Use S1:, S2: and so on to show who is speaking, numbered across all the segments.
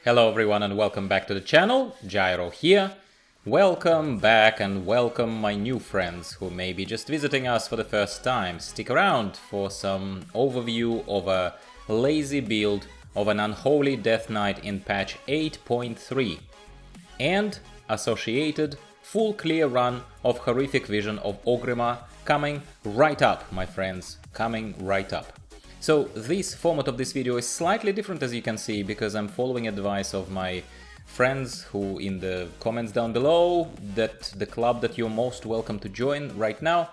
S1: Hello everyone and welcome back to the channel, Gyro here. Welcome back and welcome my new friends who may be just visiting us for the first time. Stick around for some overview of a lazy build of an Unholy Death Knight in patch 8.3 and associated full clear run of Horrific Vision of Orgrimmar coming right up, my friends, coming right up. So this format of this video is slightly different, as you can see, because I'm following advice of my friends who in the comments down below, that the club that you're most welcome to join right now.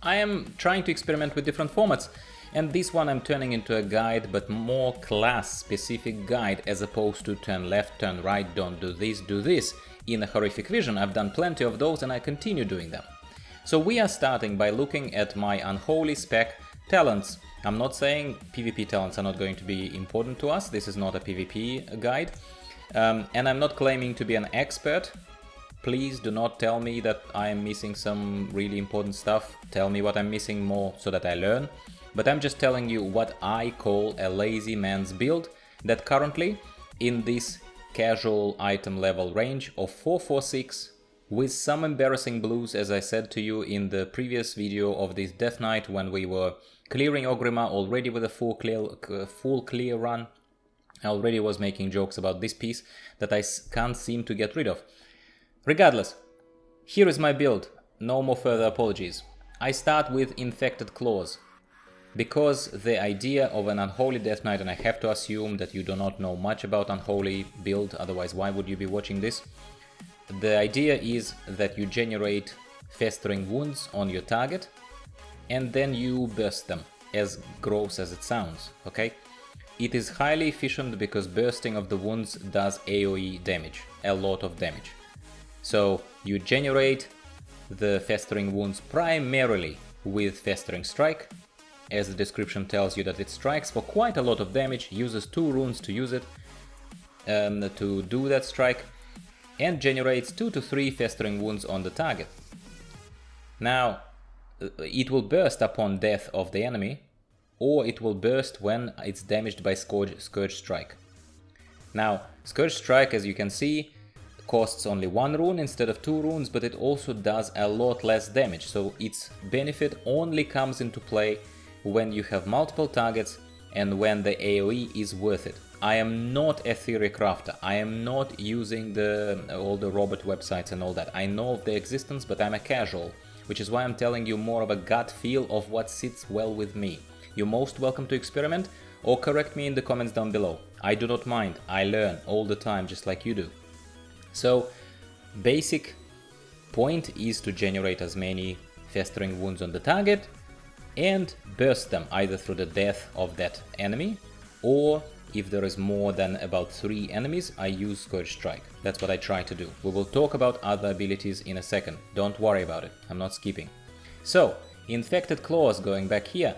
S1: I am trying to experiment with different formats, and this one I'm turning into a guide, but more class specific guide as opposed to turn left, turn right, don't do this in a Horrific Vision. I've done plenty of those and I continue doing them. So we are starting by looking at my Unholy spec talents. I'm not saying PvP talents are not going to be important to us, this is not a PvP guide, and I'm not claiming to be an expert. Please do not tell me that I am missing some really important stuff, tell me what I'm missing more so that I learn, but I'm just telling you what I call a lazy man's build that currently in this casual item level range of 446 with some embarrassing blues, as I said to you in the previous video of this Death Knight when we were clearing Orgrimmar already with a full clear run. I already was making jokes about this piece that I can't seem to get rid of. Regardless, here is my build, no more further apologies. I start with Infected Claws, because the idea of an Unholy Death Knight, and I have to assume that you do not know much about Unholy build, otherwise why would you be watching this? The idea is that you generate festering wounds on your target and then you burst them, as gross as it sounds, okay? It is highly efficient because bursting of the wounds does AoE damage, a lot of damage. So you generate the festering wounds primarily with Festering Strike, as the description tells you that it strikes for quite a lot of damage, uses 2 runes to use it, to do that strike, and generates 2 to 3 festering wounds on the target. Now, it will burst upon death of the enemy, or it will burst when it's damaged by Scourge Strike. Now, Scourge Strike, as you can see, costs only 1 rune instead of 2 runes, but it also does a lot less damage, so its benefit only comes into play when you have multiple targets and when the AoE is worth it. I am not a theory crafter, I am not using all the robot websites and all that. I know of their existence, but I'm a casual, which is why I'm telling you more of a gut feel of what sits well with me. You're most welcome to experiment or correct me in the comments down below. I do not mind, I learn all the time just like you do. So, basic point is to generate as many festering wounds on the target and burst them either through the death of that enemy, or if there is more than about 3 enemies, I use Scourge Strike. That's what I try to do. We will talk about other abilities in a second, don't worry about it, I'm not skipping. So, Infected Claws, going back here,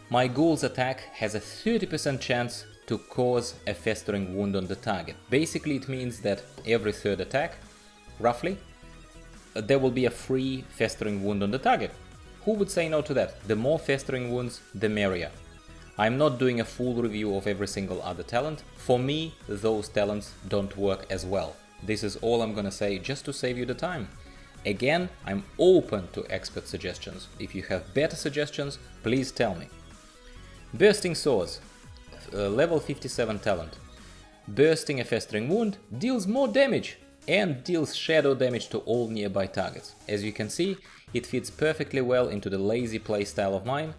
S1: my Ghoul's attack has a 30% chance to cause a festering wound on the target. Basically it means that every 3rd attack, roughly, there will be a free festering wound on the target. Who would say no to that? The more festering wounds, the merrier. I'm not doing a full review of every single other talent. For me, those talents don't work as well. This is all I'm gonna say just to save you the time. Again, I'm open to expert suggestions. If you have better suggestions, please tell me. Bursting Swords, level 57 talent. Bursting a festering wound deals more damage and deals shadow damage to all nearby targets. As you can see, it fits perfectly well into the lazy playstyle of mine.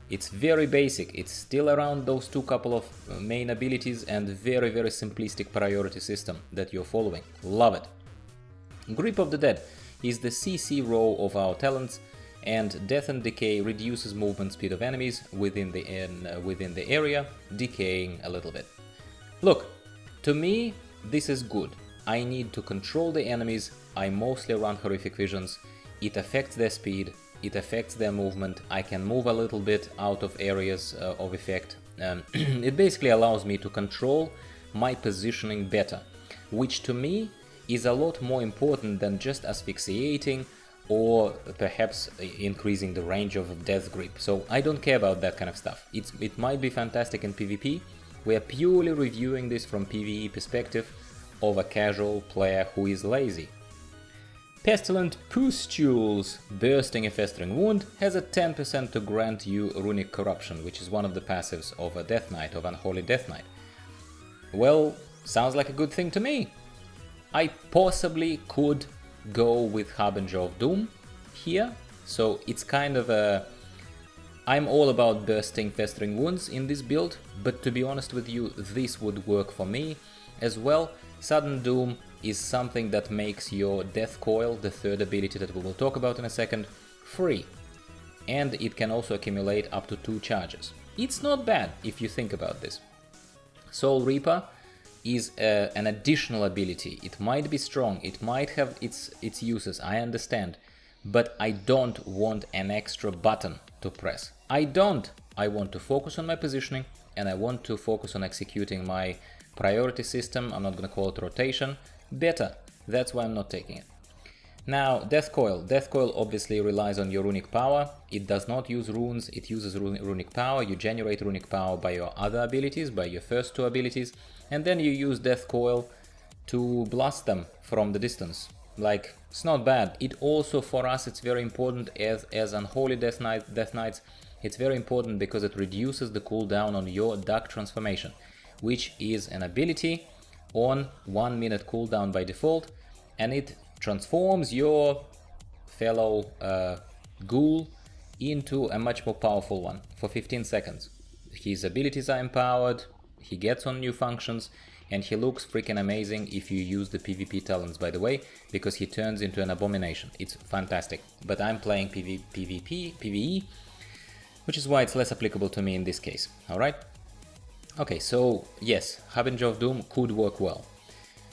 S1: It's very basic, it's still around those 2 couple of main abilities and very simplistic priority system that you're following. Love it. Grip of the Dead is the CC row of our talents, and Death and Decay reduces movement speed of enemies within the area, decaying a little bit. Look, to me this is good. I need to control the enemies, I mostly run Horrific Visions, it affects their speed, it affects their movement, I can move a little bit out of areas of effect. It basically allows me to control my positioning better, which to me is a lot more important than just asphyxiating or perhaps increasing the range of Death Grip. So I don't care about that kind of stuff. It might be fantastic in PvP, We are purely reviewing this from PvE perspective of a casual player who is lazy. Pestilent Pustules. Bursting a Festering Wound has a 10% to grant you Runic Corruption, which is one of the passives of a Death Knight, of Unholy Death Knight. Well, sounds like a good thing to me. I possibly could go with Harbinger of Doom here, so it's kind of a... I'm all about bursting Festering Wounds in this build, but to be honest with you, this would work for me as well. Sudden Doom is something that makes your Death Coil, the third ability that we will talk about in a second, free. And it can also accumulate up to 2 charges. It's not bad if you think about this. Soul Reaper is an additional ability. It might be strong, it might have its uses, I understand. But I don't want an extra button to press. I don't! I want to focus on my positioning, and I want to focus on executing my priority system, I'm not gonna call it rotation, better. That's why I'm not taking it. Now, Death Coil. Death Coil obviously relies on your runic power. It does not use runes, it uses runic power. You generate runic power by your other abilities, by your first 2 abilities, and then you use Death Coil to blast them from the distance. Like, it's not bad. It also, for us, it's very important as Unholy Death Knights, it's very important because it reduces the cooldown on your Dark Transformation, which is an ability on 1 minute cooldown by default, and it transforms your fellow ghoul into a much more powerful one for 15 seconds. His abilities are empowered, he gets on new functions, and he looks freaking amazing if you use the PvP talents, by the way, because he turns into an abomination. It's fantastic. But I'm playing PvE, which is why it's less applicable to me in this case, alright? Okay, so yes, Harbinger of Doom could work well.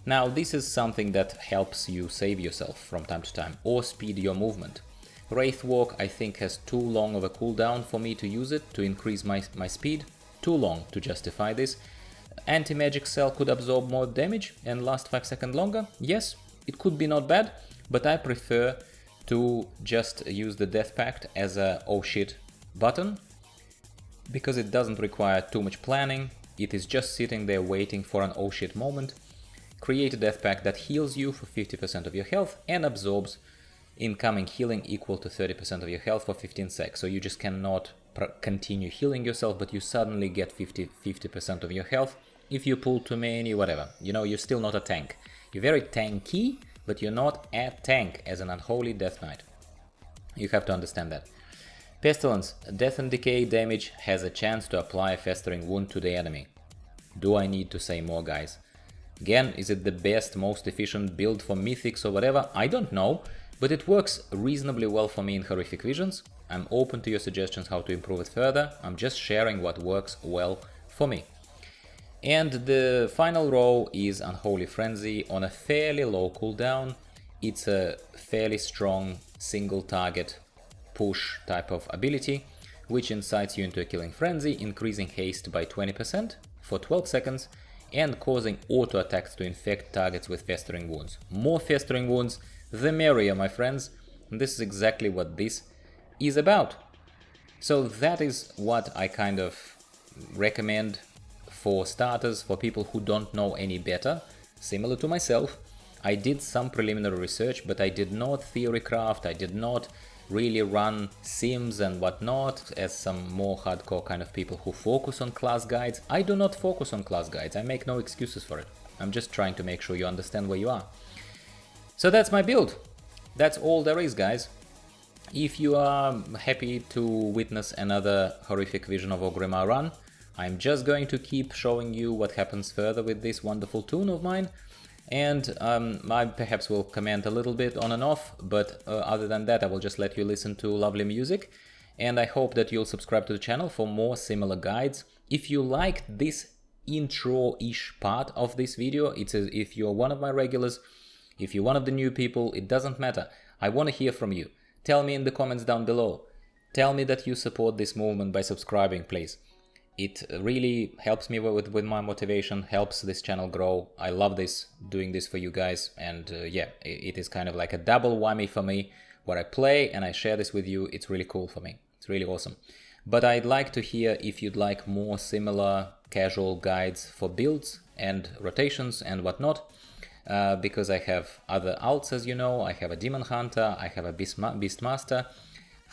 S1: Now, this is something that helps you save yourself from time to time, or speed your movement. Wraithwalk, I think, has too long of a cooldown for me to use it, to increase my speed. Too long to justify this. Anti-magic cell could absorb more damage and last 5 seconds longer. Yes, it could be not bad, but I prefer to just use the Death Pact as a oh shit button, because it doesn't require too much planning. It is just sitting there waiting for an oh shit moment. Create a Death Pact that heals you for 50% of your health and absorbs incoming healing equal to 30% of your health for 15 seconds. So you just cannot continue healing yourself, but you suddenly get 50% of your health. If you pull too many, whatever, you know, you're still not a tank. You're very tanky, but you're not a tank as an Unholy Death Knight. You have to understand that. Pestilence. Death and Decay damage has a chance to apply a Festering Wound to the enemy. Do I need to say more, guys? Again, is it the best, most efficient build for Mythics or whatever? I don't know, but it works reasonably well for me in Horrific Visions. I'm open to your suggestions how to improve it further. I'm just sharing what works well for me. And the final row is Unholy Frenzy on a fairly low cooldown. It's a fairly strong single target push type of ability, which incites you into a killing frenzy, increasing haste by 20% for 12 seconds and causing auto attacks to infect targets with Festering Wounds. More Festering Wounds, the merrier, my friends. And this is exactly what this is about. So that is what I kind of recommend for starters, for people who don't know any better. Similar to myself, I did some preliminary research, but I did not theorycraft, I did not really run sims and whatnot, as some more hardcore kind of people who focus on class guides. I do not focus on class guides, I make no excuses for it. I'm just trying to make sure you understand where you are. So that's my build. That's all there is, guys. If you are happy to witness another Horrific Vision of Orgrimmar run, I'm just going to keep showing you what happens further with this wonderful toon of mine. And I perhaps will comment a little bit on and off, but other than that I will just let you listen to lovely music. And I hope that you'll subscribe to the channel for more similar guides. If you liked this intro-ish part of this video, if you're one of my regulars, if you're one of the new people, it doesn't matter. I want to hear from you. Tell me in the comments down below. Tell me that you support this movement by subscribing, please. It really helps me with my motivation, helps this channel grow. I love this, doing this for you guys, and yeah, it is kind of like a double whammy for me, where I play and I share this with you. It's really cool for me. It's really awesome. But I'd like to hear if you'd like more similar casual guides for builds and rotations and whatnot, because I have other alts, as you know. I have a Demon Hunter, I have a Beastmaster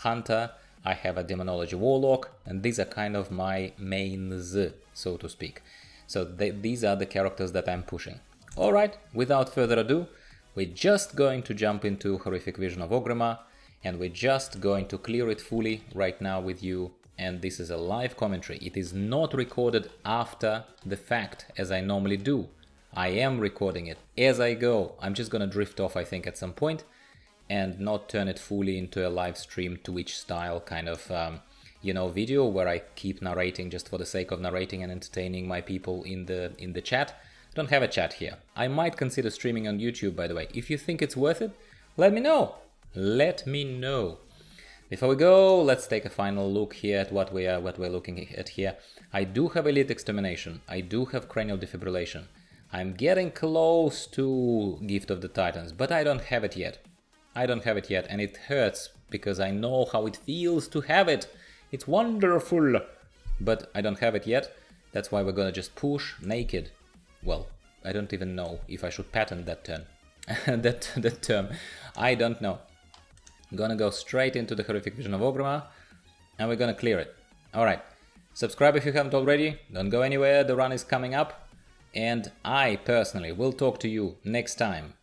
S1: Hunter, I have a Demonology Warlock, and these are kind of my mains, so to speak. So these are the characters that I'm pushing. Alright, without further ado, we're just going to jump into Horrific Vision of Orgrimmar, and we're just going to clear it fully right now with you. And this is a live commentary. It is not recorded after the fact, as I normally do. I am recording it as I go. I'm just gonna drift off, I think, at some point, and not turn it fully into a live stream Twitch style kind of, you know, video where I keep narrating just for the sake of narrating and entertaining my people in the chat. I don't have a chat here. I might consider streaming on YouTube, by the way. If you think it's worth it, let me know. Let me know. Before we go, let's take a final look here at what we're looking at here. I do have Elite Extermination. I do have Cranial Defibrillation. I'm getting close to Gift of the Titans, but I don't have it yet. I don't have it yet, and it hurts because I know how it feels to have it. It's wonderful, but I don't have it yet. That's why we're gonna just push naked. Well, I don't even know if I should patent that term. that term. I don't know. I'm gonna go straight into the Horrific Vision of Orgrimmar, and we're gonna clear it. Alright, subscribe if you haven't already, don't go anywhere, the run is coming up, and I personally will talk to you next time.